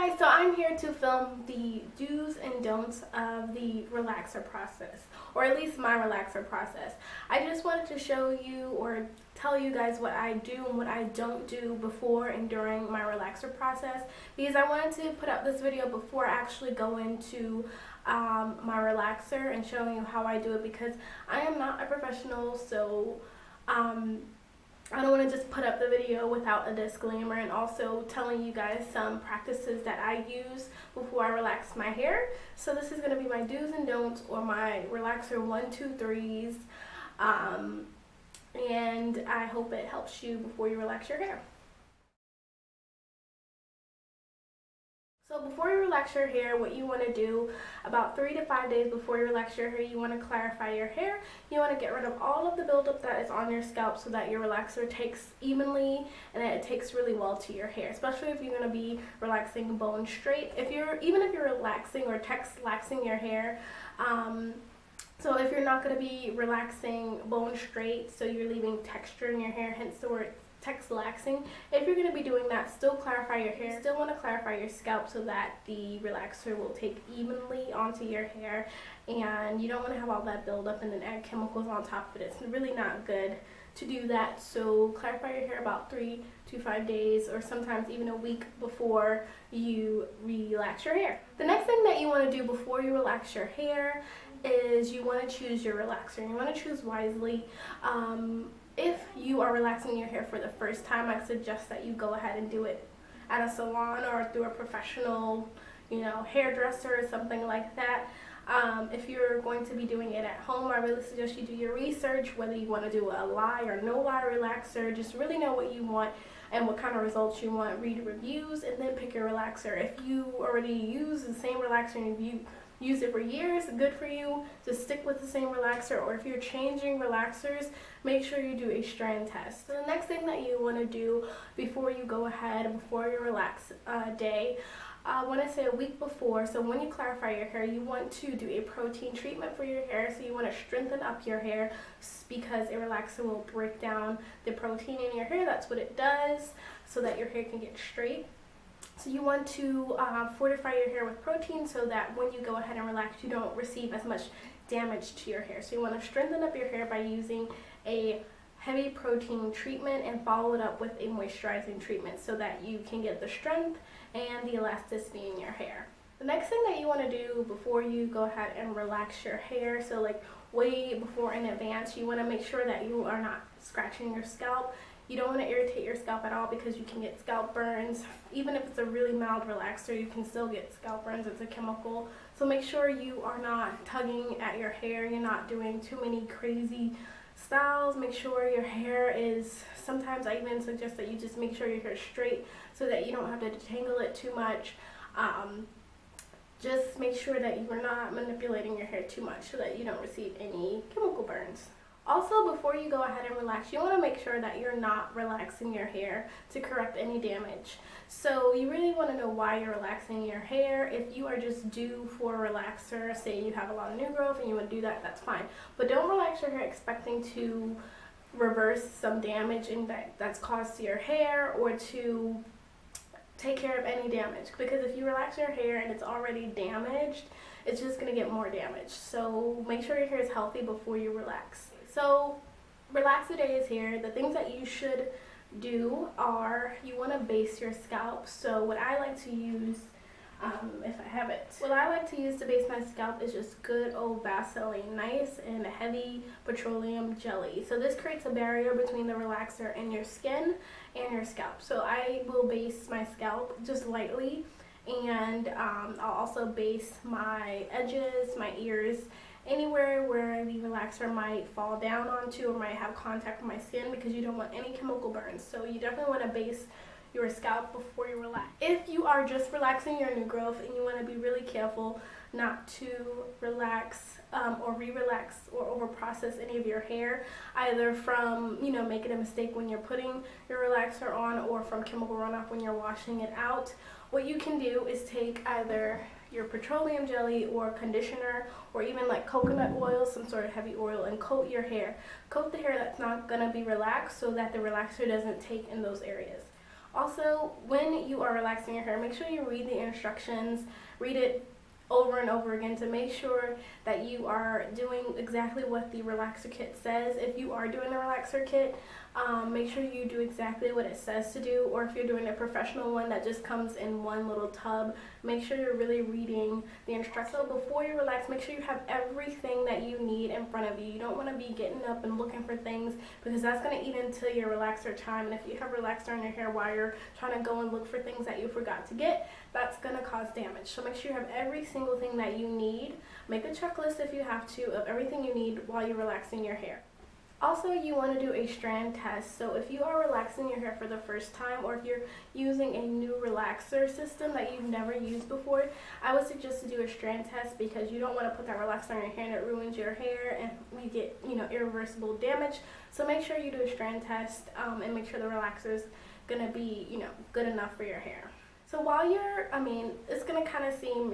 Hi, so I'm here to film the do's and don'ts of the relaxer process, or at least my relaxer process. I just wanted to show you or tell you guys what I do and what I don't do before and during my relaxer process, because I wanted to put out this video before I actually go into my relaxer and showing you how I do it, because I am not a professional, so I don't want to just put up the video without a disclaimer, and also telling you guys some practices that I use before I relax my hair. So this is going to be my do's and don'ts, or my relaxer 1, 2, 3s, and I hope it helps you before you relax your hair. So before you relax your hair, what you want to do about 3 to 5 days before you relax your hair, you want to clarify your hair. You want to get rid of all of the buildup that is on your scalp so that your relaxer takes evenly and that it takes really well to your hair, especially if you're going to be relaxing bone straight. Even if you're relaxing or texlaxing your hair, so if you're not going to be relaxing bone straight, so you're leaving texture in your hair, hence the word texlaxing. If you're going to be doing that, still clarify your hair. Still want to clarify your scalp so that the relaxer will take evenly onto your hair, and you don't want to have all that buildup and then add chemicals on top of it. It's really not good to do that. So clarify your hair about 3 to 5 days, or sometimes even a week before you relax your hair. The next thing that you want to do before you relax your hair is you want to choose your relaxer, and you want to choose wisely. If you are relaxing your hair for the first time, I suggest that you go ahead and do it at a salon or through a professional, hairdresser or something like that. If you're going to be doing it at home, I really suggest you do your research, whether you want to do a lie or no lie relaxer. Just really know what you want and what kind of results you want. Read reviews and then pick your relaxer. If you already use the same relaxer and you use it for years, good for you. Just stick with the same relaxer. Or if you're changing relaxers, make sure you do a strand test. So the next thing that you want to do before you go ahead, before your relax day, when I say a week before, so when you clarify your hair, you want to do a protein treatment for your hair. So you want to strengthen up your hair, because a relaxer will break down the protein in your hair. That's what it does, so that your hair can get straight. So you want to fortify your hair with protein so that when you go ahead and relax, you don't receive as much damage to your hair. So you want to strengthen up your hair by using a heavy protein treatment and follow it up with a moisturizing treatment so that you can get the strength and the elasticity in your hair. The next thing that you want to do before you go ahead and relax your hair, so like way before in advance, you want to make sure that you are not scratching your scalp. You don't want to irritate your scalp at all, because you can get scalp burns. Even if it's a really mild relaxer, you can still get scalp burns. It's a chemical. So make sure you are not tugging at your hair. You're not doing too many crazy styles. Make sure your hair is, sometimes I even suggest that you just make sure your hair is straight so that you don't have to detangle it too much. Just make sure that you are not manipulating your hair too much so that you don't receive any chemical burns. Also, before you go ahead and relax, you want to make sure that you're not relaxing your hair to correct any damage. So you really want to know why you're relaxing your hair. If you are just due for a relaxer, say you have a lot of new growth and you want to do that, that's fine. But don't relax your hair expecting to reverse some damage that's caused to your hair, or to take care of any damage. Because if you relax your hair and it's already damaged, it's just going to get more damage. So make sure your hair is healthy before you relax. So relaxer day is here. The things that you should do are, you want to base your scalp. So what I like to use, if I have it, what I like to use to base my scalp is just good old Vaseline, nice and heavy petroleum jelly. So this creates a barrier between the relaxer and your skin and your scalp. So I will base my scalp just lightly, and I'll also base my edges, my ears, anywhere where the relaxer might fall down onto or might have contact with my skin, because you don't want any chemical burns. So you definitely want to base your scalp before you relax. If you are just relaxing your new growth and you want to be really careful not to relax or re-relax or over-process any of your hair, either from making a mistake when you're putting your relaxer on, or from chemical runoff when you're washing it out, what you can do is take either your petroleum jelly or conditioner, or even like coconut oil, some sort of heavy oil, and coat your hair. Coat the hair that's not going to be relaxed so that the relaxer doesn't take in those areas. Also, when you are relaxing your hair, make sure you read the instructions, read it over and over again to make sure that you are doing exactly what the relaxer kit says. If you are doing a relaxer kit, make sure you do exactly what it says to do, or if you're doing a professional one that just comes in one little tub, make sure you're really reading the instructions. So before you relax, make sure you have everything that you need in front of you. You don't want to be getting up and looking for things, because that's going to eat into your relaxer time, and if you have relaxer in your hair while you're trying to go and look for things that you forgot to get, that's going to cause damage. So make sure you have every single thing that you need. Make a checklist if you have to of everything you need while you're relaxing your hair. Also, you want to do a strand test. So if you are relaxing your hair for the first time, or if you're using a new relaxer system that you've never used before, I would suggest to do a strand test, because you don't want to put that relaxer on your hair and it ruins your hair and you get, irreversible damage. So make sure you do a strand test and make sure the relaxer is going to be, good enough for your hair. So while you're, it's going to kind of seem,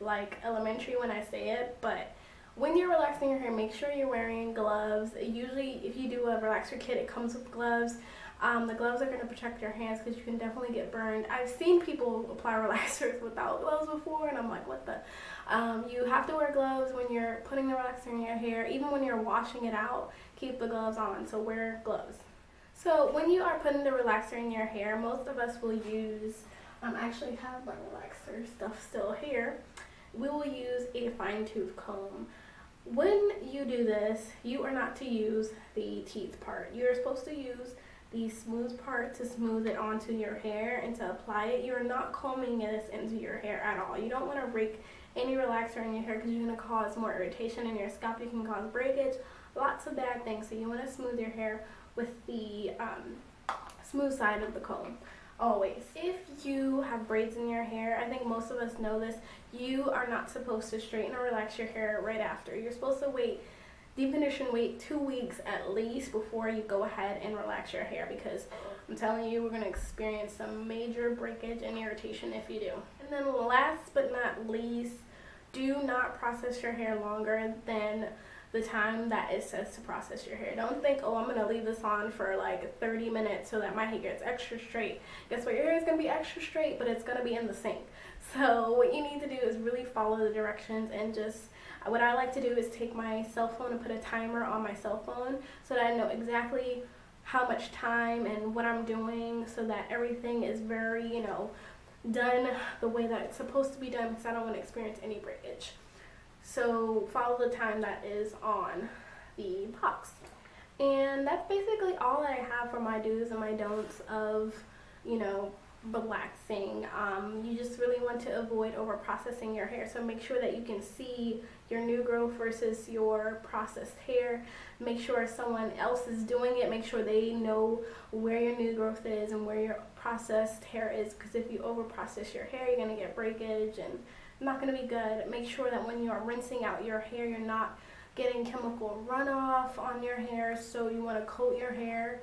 like elementary when I say it, but when you're relaxing your hair, make sure you're wearing gloves. Usually, if you do a relaxer kit, it comes with gloves. The gloves are going to protect your hands, because you can definitely get burned. I've seen people apply relaxers without gloves before, and I'm like, what the? You have to wear gloves when you're putting the relaxer in your hair. Even when you're washing it out, keep the gloves on, so wear gloves. So when you are putting the relaxer in your hair, most of us will use, I actually have my relaxer stuff still here. We will use a fine tooth comb. When you do this, you are not to use the teeth part. You're supposed to use the smooth part to smooth it onto your hair and to apply it. You're not combing this into your hair at all. You don't want to rake any relaxer in your hair, because you're going to cause more irritation in your scalp. You can cause breakage, lots of bad things. So you want to smooth your hair with the smooth side of the comb. Always. If you have braids in your hair, I think most of us know this, you are not supposed to straighten or relax your hair right after. You're supposed to deep condition, wait 2 weeks at least before you go ahead and relax your hair, because I'm telling you, we're going to experience some major breakage and irritation if you do. And then last but not least, do not process your hair longer than the time that it says to process your hair. Don't think, oh, I'm going to leave this on for like 30 minutes so that my hair gets extra straight. Guess what? Your hair is going to be extra straight, but it's going to be in the sink. So what you need to do is really follow the directions, and just, what I like to do is take my cell phone and put a timer on my cell phone so that I know exactly how much time and what I'm doing, so that everything is very, done the way that it's supposed to be done, because I don't want to experience any breakage. So follow the time that is on the box. And that's basically all that I have for my do's and my don'ts of, relaxing. You just really want to avoid over processing your hair. So make sure that you can see your new growth versus your processed hair. Make sure someone else is doing it. Make sure they know where your new growth is and where your processed hair is, because if you over process your hair, you're going to get breakage and not going to be good. Make sure that when you are rinsing out your hair, you're not getting chemical runoff on your hair. So you want to coat your hair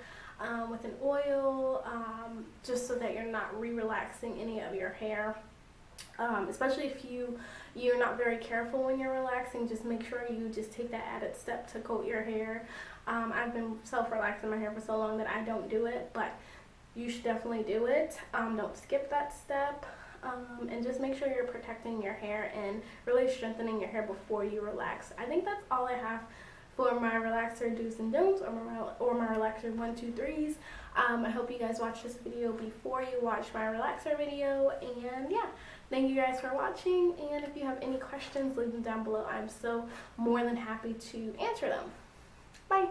with an oil, just so that you're not re-relaxing any of your hair. Especially if you're not very careful when you're relaxing, just make sure you just take that added step to coat your hair. I've been self-relaxing my hair for so long that I don't do it, but you should definitely do it. Don't skip that step. And just make sure you're protecting your hair and really strengthening your hair before you relax. I think that's all I have for my relaxer do's and don'ts, or my relaxer 1, 2, 3s. I hope you guys watch this video before you watch my relaxer video. And yeah, thank you guys for watching. And if you have any questions, leave them down below. I'm so more than happy to answer them. Bye.